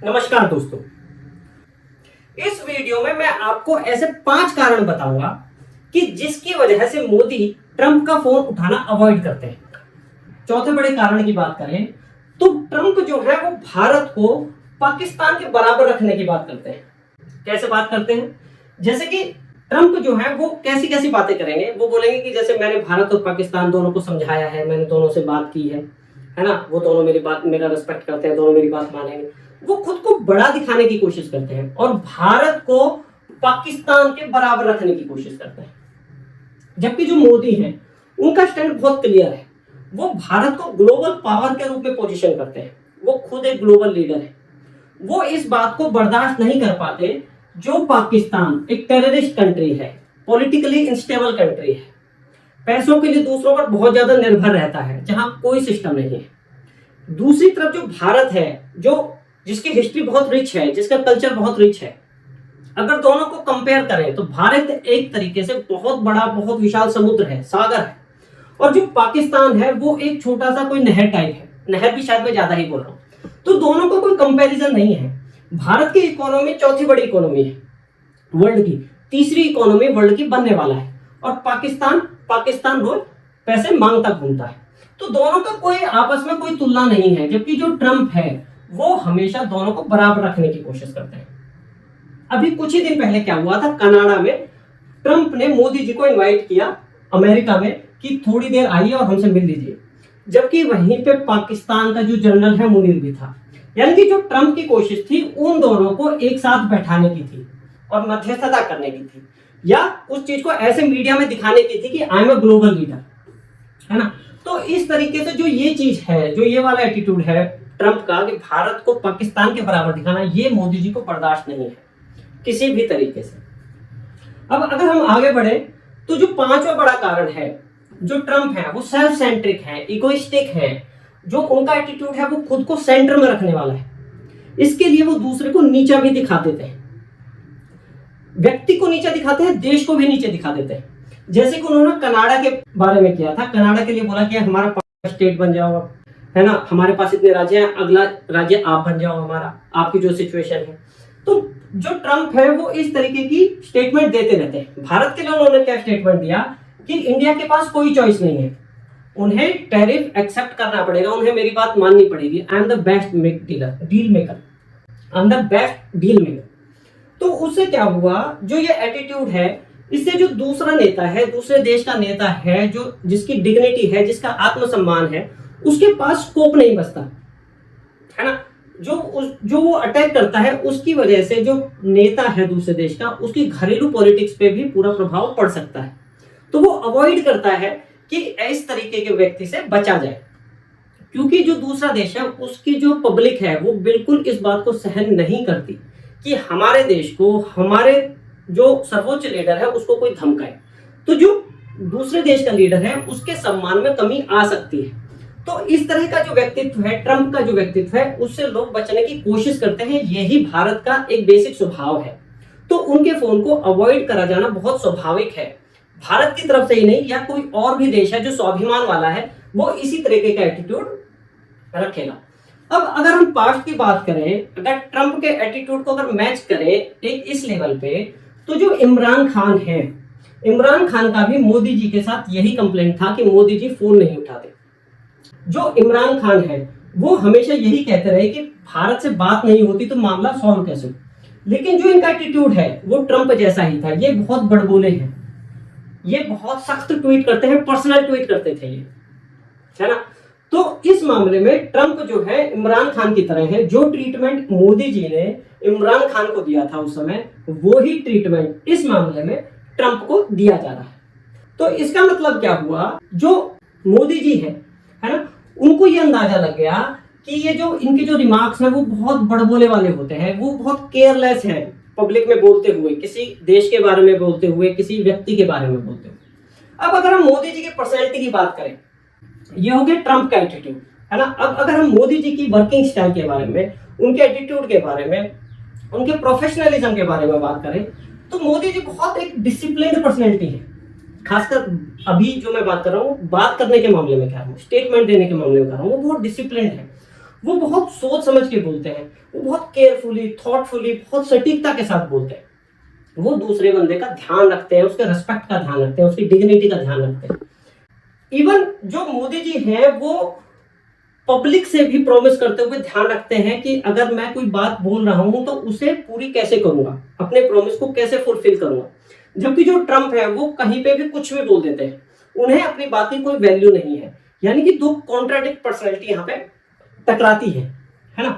नमस्कार दोस्तों, इस वीडियो में मैं आपको ऐसे 5 कारण बताऊंगा कि जिसकी वजह से मोदी ट्रंप का फोन उठाना अवॉइड करते हैं। चौथे बड़े कारण की बात करें तो ट्रंप जो है वो भारत को पाकिस्तान के बराबर रखने की बात करते हैं। कैसे बात करते हैं? जैसे कि ट्रंप जो है वो कैसी कैसी बातें करेंगे। वो बोलेंगे कि जैसे मैंने भारत और पाकिस्तान दोनों को समझाया है, मैंने दोनों से बात की है ना, वो दोनों मेरी बात मेरा रिस्पेक्ट करते हैं, दोनों मेरी बात मानेंगे। वो खुद को बड़ा दिखाने की कोशिश करते हैं और भारत को पाकिस्तान के बराबर रखने की कोशिश करते हैं। जबकि जो मोदी हैं उनका स्टैंड बहुत क्लियर है। वो भारत को ग्लोबल पावर के रूप में पोजीशन करते हैं। वो खुद एक ग्लोबल लीडर है। वो इस बात को बर्दाश्त नहीं कर पाते जो पाकिस्तान एक टेररिस्ट कंट्री है, पॉलिटिकली अनस्टेबल कंट्री है, पैसों के लिए दूसरों पर बहुत ज्यादा निर्भर रहता है, जहां कोई सिस्टम नहीं है। दूसरी तरफ जो भारत है, जो जिसकी हिस्ट्री बहुत रिच है, जिसका कल्चर बहुत रिच है, अगर दोनों को कंपेयर करें तो भारत एक तरीके से बहुत बड़ा, बहुत विशाल समुद्र है, सागर है, और जो पाकिस्तान है वो एक छोटा सा कोई नहर टाइप है। नहर भी शायद मैं ज्यादा ही बोल रहा हूं। तो दोनों का कोई कंपैरिजन नहीं है। भारत की इकोनॉमी चौथी बड़ी इकोनॉमी है वर्ल्ड की, तीसरी इकोनॉमी वर्ल्ड की बनने वाला है, और पाकिस्तान रोज पैसे मांगता घूमता है। तो दोनों का कोई आपस में कोई तुलना नहीं है। जबकि जो ट्रंप है वो हमेशा दोनों को बराबर रखने की कोशिश करते हैं। अभी कुछ ही दिन पहले क्या हुआ था, कनाडा में ट्रंप ने मोदी जी को इनवाइट किया अमेरिका में कि थोड़ी देर आइए और हमसे मिल लीजिए। जबकि वहीं पे पाकिस्तान का जो जनरल है मुनीर भी था। यानी कि जो ट्रंप की कोशिश थी उन दोनों को एक साथ बैठाने की थी और मध्यस्थता करने की थी, या उस चीज को ऐसे मीडिया में दिखाने की थी कि I am a global leader, है ना। तो इस तरीके से जो ये चीज है, जो ये वाला एटीट्यूड है ट्रंप का कि भारत को पाकिस्तान के बराबर दिखाना, ये मोदी जी को बर्दाश्त नहीं है किसी भी तरीके से। अब अगर हम आगे बढ़े तो जो 5वां बड़ा कारण है, जो ट्रंप है वो सेल्फ सेंट्रिक है, इगोइस्टिक है। जो उनका एटीट्यूड है वो खुद को सेंटर में रखने वाला है। इसके लिए वो दूसरे को नीचा भी दिखा देते हैं। व्यक्ति को नीचा दिखाते हैं, देश को भी नीचे दिखा देते हैं। जैसे कि उन्होंने कनाडा के बारे में किया था। कनाडा के लिए बोला कि हमारा स्टेट बन जाओ, है ना, हमारे पास इतने राज्य हैं, अगला राज्य आप बन जाओ हमारा, आपकी जो सिचुएशन है। तो जो ट्रंप है वो इस तरीके की स्टेटमेंट देते रहते हैं। भारत के लिए उन्होंने क्या स्टेटमेंट दिया कि इंडिया के पास कोई चॉइस नहीं है, उन्हें टैरिफ एक्सेप्ट करना पड़ेगा, उन्हें मेरी बात माननी पड़ेगी। I am the best deal maker, I am the best deal maker. तो उससे क्या हुआ, जो ये एटीट्यूड है, इससे जो दूसरा नेता है, दूसरे देश का नेता है, जो जिसकी डिग्निटी है, जिसका आत्मसम्मान है, उसके पास स्कोप नहीं बचता, है ना। जो वो अटैक करता है, उसकी वजह से जो नेता है दूसरे देश का, उसकी घरेलू पॉलिटिक्स पे भी पूरा प्रभाव पड़ सकता है। तो वो अवॉइड करता है कि इस तरीके के व्यक्ति से बचा जाए, क्योंकि जो दूसरा देश है उसकी जो पब्लिक है वो बिल्कुल इस बात को सहन नहीं करती कि हमारे देश को, हमारे जो सर्वोच्च लीडर है उसको कोई धमकाए। तो जो दूसरे देश का लीडर है उसके सम्मान में कमी आ सकती है। तो इस तरह का जो व्यक्तित्व है, ट्रंप का जो व्यक्तित्व है, उससे लोग बचने की कोशिश करते हैं। यही भारत का एक बेसिक स्वभाव है। तो उनके फोन को अवॉइड करा जाना बहुत स्वाभाविक है। भारत की तरफ से ही नहीं, या कोई और भी देश है जो स्वाभिमान वाला है, वो इसी तरीके का एटीट्यूड रखेगा। अब अगर हम पास्ट की बात करें, अगर ट्रंप के एटीट्यूड को अगर मैच करें एक इस लेवल पे, तो जो इमरान खान है, इमरान खान का भी मोदी जी के साथ यही कंप्लेंट था कि मोदी जी फोन नहीं उठाते। जो इमरान खान है वो हमेशा यही कहते रहे कि भारत से बात नहीं होती तो मामला सॉल्व कैसे हो। लेकिन जो इनका एटीट्यूड है वो ट्रंप जैसा ही था। ये बहुत बड़बोले हैं, ये बहुत सख्त ट्वीट करते हैं, पर्सनल ट्वीट करते थे ये, है ना। तो इस मामले में ट्रंप जो है इमरान खान की तरह है। जो ट्रीटमेंट मोदी जी ने इमरान खान को दिया था उस समय, वो ही ट्रीटमेंट इस मामले में ट्रंप को दिया जा रहा है। तो इसका मतलब क्या हुआ, जो मोदी जी है ना, उनको ये अंदाजा लग गया कि ये जो इनके जो रिमार्क्स हैं वो बहुत बड़बोले वाले होते हैं, वो बहुत केयरलेस है पब्लिक में बोलते हुए, किसी देश के बारे में बोलते हुए, किसी व्यक्ति के बारे में बोलते हुए। अब अगर हम मोदी जी की पर्सनैलिटी की बात करें, ये हो गया ट्रंप का एटीट्यूड, है ना। अब अगर हम मोदी जी की वर्किंग स्टाइल के बारे में, उनके एटीट्यूड के बारे में, उनके प्रोफेशनलिज्म के बारे में बात करें, तो मोदी जी बहुत एक डिसिप्लिन्ड पर्सनैलिटी है। खासकर अभी जो मैं बात कर रहा हूँ, बात करने के मामले में कह रहा हूँ, स्टेटमेंट देने के मामले में कह रहा हूँ, वो बहुत डिसिप्लिन है। वो बहुत सोच समझ के बोलते हैं, वो बहुत केयरफुली, थॉटफुली, बहुत सटीकता के साथ बोलते हैं। वो दूसरे बंदे का ध्यान रखते हैं, उसके रिस्पेक्ट का ध्यान रखते हैं, उसकी डिग्निटी का ध्यान रखते हैं। इवन जो मोदी जी हैं वो पब्लिक से भी प्रॉमिस करते हुए ध्यान रखते हैं कि अगर मैं कोई बात बोल रहा हूं तो उसे पूरी कैसे करूंगा, अपने प्रॉमिस को कैसे फुलफिल करूंगा। जबकि जो ट्रम्प है वो कहीं पे भी कुछ भी बोल देते हैं, उन्हें अपनी बात की कोई वैल्यू नहीं है। यानी कि दो कॉन्ट्राडिक्ट पर्सनैलिटी यहाँ पे टकराती है ना।